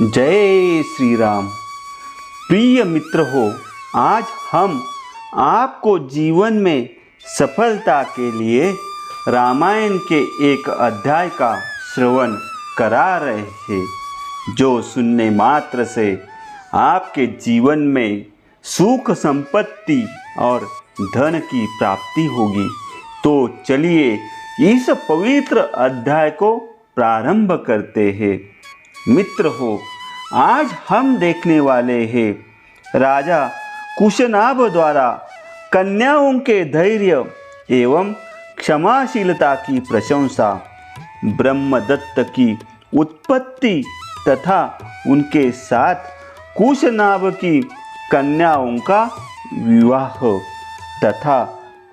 जय श्री राम। प्रिय मित्र हो, आज हम आपको जीवन में सफलता के लिए रामायण के एक अध्याय का श्रवण करा रहे हैं, जो सुनने मात्र से आपके जीवन में सुख संपत्ति और धन की प्राप्ति होगी। तो चलिए इस पवित्र अध्याय को प्रारंभ करते हैं। मित्र हो, आज हम देखने वाले हैं राजा कुशनाभ द्वारा कन्याओं के धैर्य एवं क्षमाशीलता की प्रशंसा, ब्रह्मदत्त की उत्पत्ति तथा उनके साथ कुशनाभ की कन्याओं का विवाह तथा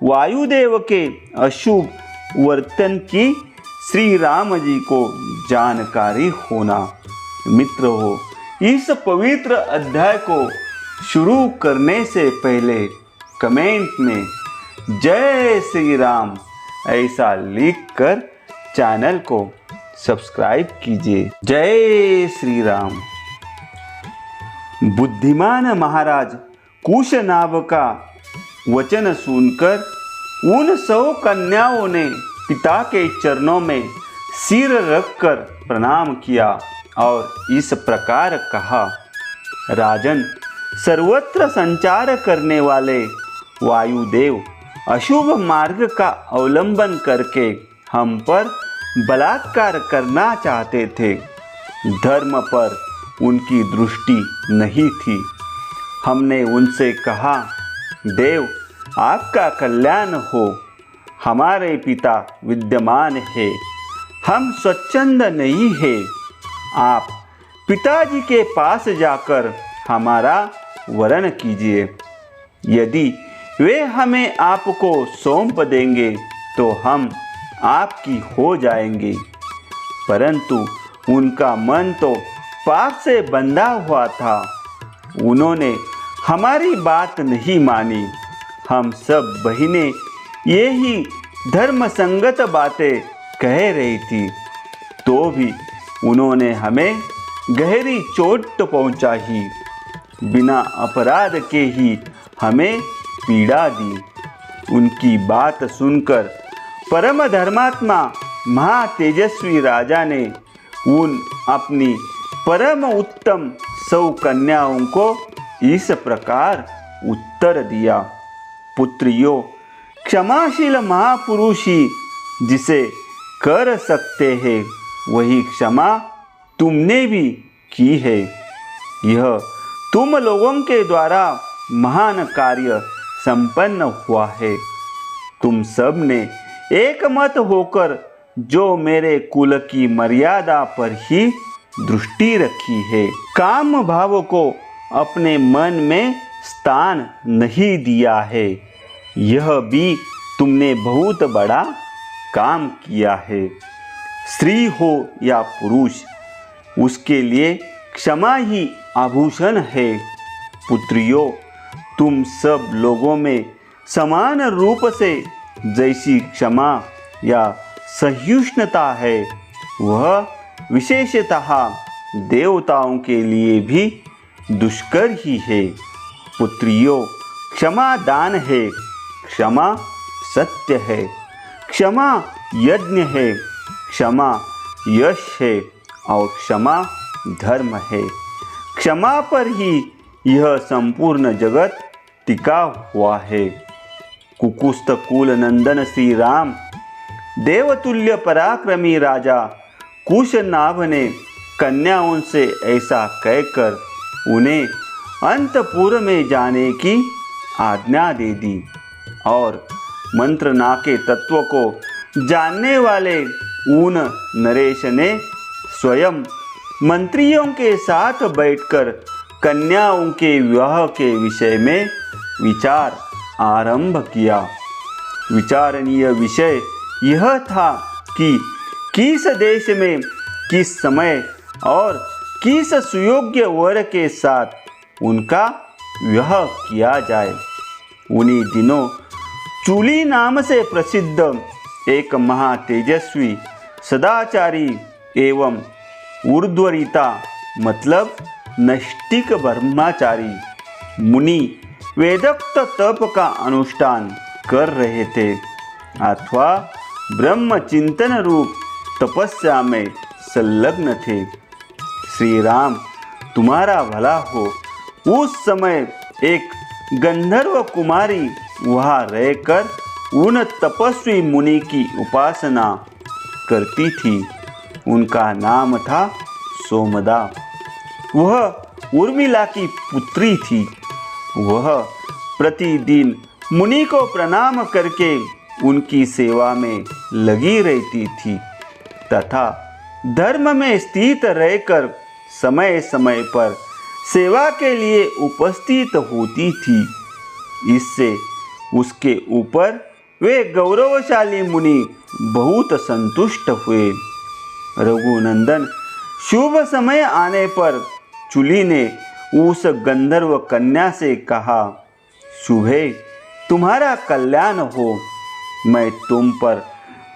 वायुदेव के अशुभ वर्तन की श्री राम जी को जानकारी होना। मित्र हो, इस पवित्र अध्याय को शुरू करने से पहले कमेंट में जय श्री राम ऐसा लिखकर चैनल को सब्सक्राइब कीजिए। जय श्री राम। बुद्धिमान महाराज कुशनाभ का वचन सुनकर उन 100 कन्याओं ने पिता के चरणों में सिर रखकर प्रणाम किया और इस प्रकार कहा, राजन, सर्वत्र संचार करने वाले वायुदेव अशुभ मार्ग का अवलंबन करके हम पर बलात्कार करना चाहते थे। धर्म पर उनकी दृष्टि नहीं थी। हमने उनसे कहा, देव, आपका कल्याण हो। हमारे पिता विद्यमान है, हम स्वच्छंद नहीं हैं। आप पिताजी के पास जाकर हमारा वरण कीजिए। यदि वे हमें आपको सौंप देंगे तो हम आपकी हो जाएंगे। परंतु उनका मन तो पाप से बंधा हुआ था। उन्होंने हमारी बात नहीं मानी। हम सब बहनें यही धर्म संगत बातें कह रही थी, तो भी उन्होंने हमें गहरी चोट पहुंचाई। बिना अपराध के ही हमें पीड़ा दी। उनकी बात सुनकर परम धर्मात्मा महातेजस्वी राजा ने उन अपनी परम उत्तम 100 कन्याओं को इस प्रकार उत्तर दिया, पुत्रियों, क्षमाशील महापुरुष ही जिसे कर सकते हैं, वही क्षमा तुमने भी की है। यह तुम लोगों के द्वारा महान कार्य संपन्न हुआ है। तुम सब ने एक मत होकर जो मेरे कुल की मर्यादा पर ही दृष्टि रखी है, काम भाव को अपने मन में स्थान नहीं दिया है, यह भी तुमने बहुत बड़ा काम किया है। स्त्री हो या पुरुष, उसके लिए क्षमा ही आभूषण है। पुत्रियों, तुम सब लोगों में समान रूप से जैसी क्षमा या सहिष्णुता है, वह विशेषतः देवताओं के लिए भी दुष्कर ही है। पुत्रियों, क्षमा दान है, क्षमा सत्य है, क्षमा यज्ञ है, क्षमा यश है और क्षमा धर्म है। क्षमा पर ही यह संपूर्ण जगत टिका हुआ है। कुकुस्त कुल नंदन श्री राम, देवतुल्य पराक्रमी राजा कुशनाभ ने कन्याओं से ऐसा कहकर उन्हें अंतपुर में जाने की आज्ञा दे दी और मंत्रना के तत्व को जानने वाले उन नरेश ने स्वयं मंत्रियों के साथ बैठकर कन्याओं के विवाह के विषय में विचार आरंभ किया। विचारणीय विषय यह था कि किस देश में, किस समय और किस सुयोग्य वर के साथ उनका विवाह किया जाए। उन्हीं दिनों चूली नाम से प्रसिद्ध एक महातेजस्वी, सदाचारी एवं ऊर्ध्वरीता मतलब नैष्ठिक ब्रह्मचारी मुनि वेदोक्त तप का अनुष्ठान कर रहे थे अथवा ब्रह्म चिंतन रूप तपस्या में संलग्न थे। श्री राम तुम्हारा भला हो। उस समय एक गंधर्व कुमारी वहाँ रहकर उन तपस्वी मुनि की उपासना करती थी। उनका नाम था सोमदा। वह उर्मिला की पुत्री थी। वह प्रतिदिन मुनि को प्रणाम करके उनकी सेवा में लगी रहती थी तथा धर्म में स्थित रहकर समय समय पर सेवा के लिए उपस्थित होती थी। इससे उसके ऊपर वे गौरवशाली मुनि बहुत संतुष्ट हुए। रघुनंदन शुभ समय आने पर चुली ने उस गंधर्व कन्या से कहा, शुभे तुम्हारा कल्याण हो। मैं तुम पर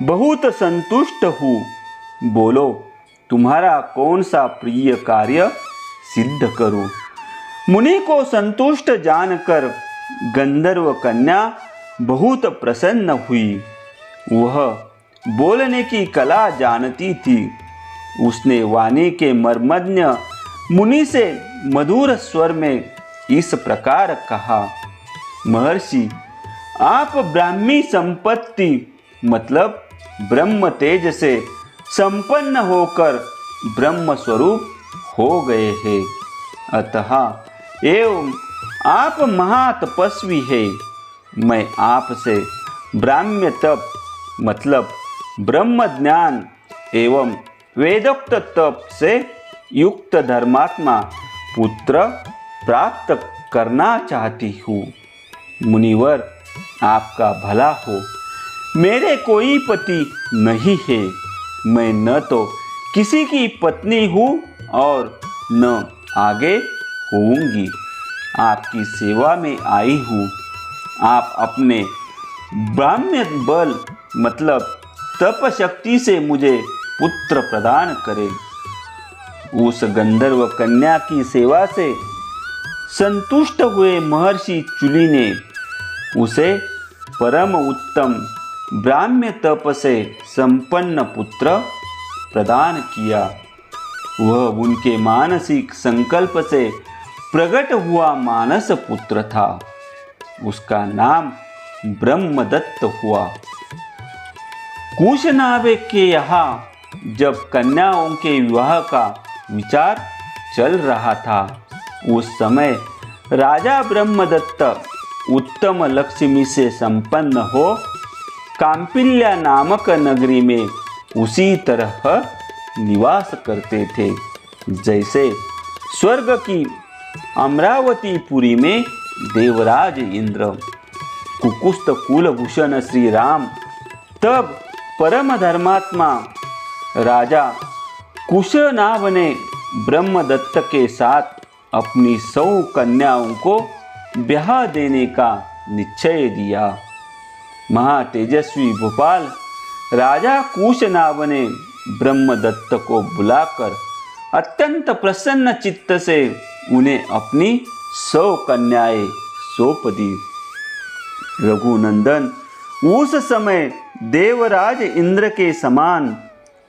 बहुत संतुष्ट हूँ। बोलो तुम्हारा कौन सा प्रिय कार्य सिद्ध करूं। मुनि को संतुष्ट जानकर गंधर्व कन्या बहुत प्रसन्न हुई। वह बोलने की कला जानती थी। उसने वाणी के मर्मज्ञ मुनि से मधुर स्वर में इस प्रकार कहा, महर्षि आप ब्राह्मी संपत्ति मतलब ब्रह्म तेज से संपन्न होकर ब्रह्म स्वरूप हो गए हैं। अतः एवं आप महातपस्वी है। मैं आपसे ब्राह्म्य तप मतलब ब्रह्म ज्ञान एवं वेदोक्त तप से युक्त धर्मात्मा पुत्र प्राप्त करना चाहती हूँ। मुनिवर आपका भला हो। मेरे कोई पति नहीं है। मैं न तो किसी की पत्नी हूँ और न आगे होऊंगी। आपकी सेवा में आई हूँ। आप अपने ब्राह्म्य बल मतलब तप शक्ति से मुझे पुत्र प्रदान करें। उस गंधर्व कन्या की सेवा से संतुष्ट हुए महर्षि चुली ने उसे परम उत्तम ब्राह्म्य तप से संपन्न पुत्र प्रदान किया। वह उनके मानसिक संकल्प से प्रकट हुआ मानस पुत्र था। उसका नाम ब्रह्मदत्त हुआ। कुशनाभ के यहाँ जब कन्याओं के विवाह का विचार चल रहा था, उस समय राजा ब्रह्मदत्त उत्तम लक्ष्मी से संपन्न हो काम्पिल्या नामक नगरी में उसी तरह निवास करते थे जैसे स्वर्ग की अमरावतीपुरी में देवराज इंद्र। कुकुस्त कुलभूषण श्री राम तब परम धर्मात्मा राजा कुशनाभ ने ब्रह्मदत्त के साथ अपनी 100 कन्याओं को ब्याह देने का निश्चय दिया। महातेजस्वी भोपाल राजा कुशनाभ ने ब्रह्मदत्त को बुलाकर अत्यंत प्रसन्न चित्त से उन्हें अपनी 100 कन्याएं सौंप दी। रघुनंदन उस समय देवराज इंद्र के समान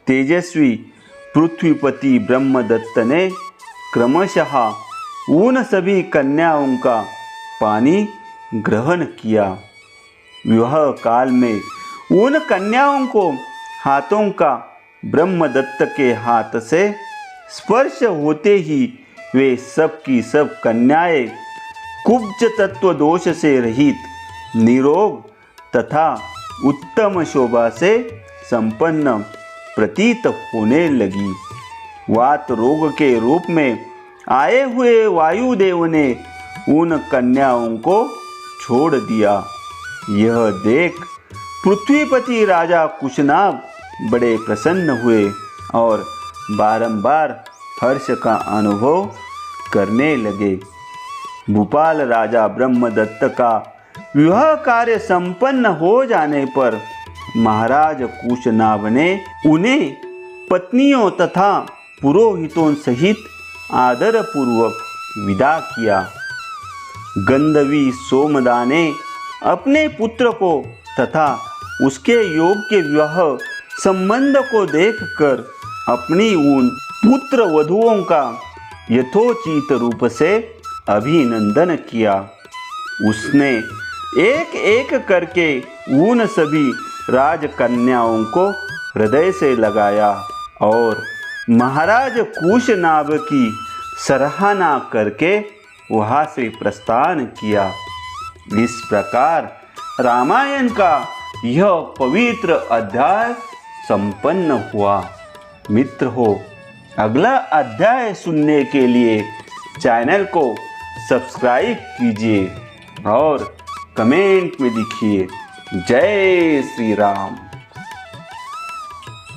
तेजस्वी पृथ्वीपति ब्रह्मदत्त ने क्रमशः उन सभी कन्याओं का पानी ग्रहण किया। विवाह काल में उन कन्याओं को हाथों का ब्रह्मदत्त के हाथ से स्पर्श होते ही वे सब की सब कन्याएं कुब्ज तत्व दोष से रहित, निरोग तथा उत्तम शोभा से संपन्न प्रतीत होने लगी। वात रोग के रूप में आए हुए वायुदेव ने उन कन्याओं को छोड़ दिया। यह देख पृथ्वीपति राजा कुशनाभ बड़े प्रसन्न हुए और बारंबार हर्ष का अनुभव करने लगे। भूपाल राजा ब्रह्मदत्त का विवाह कार्य संपन्न हो जाने पर महाराज कुशनाभ ने उन्हें पत्नियों तथा पुरोहितों सहित आदरपूर्वक विदा किया। गंधर्वी सोमदा ने अपने पुत्र को तथा उसके योग्य विवाह संबंध को देखकर अपनी उन पुत्र वधुओं का यथोचित रूप से अभिनंदन किया। उसने एक एक करके उन सभी राजकन्याओं को हृदय से लगाया और महाराज कुशनाभ की सराहना करके वहाँ से प्रस्थान किया। इस प्रकार रामायण का यह पवित्र अध्याय संपन्न हुआ। मित्र हो, अगला अध्याय सुनने के लिए चैनल को सब्सक्राइब कीजिए और कमेंट में लिखिए जय श्री राम।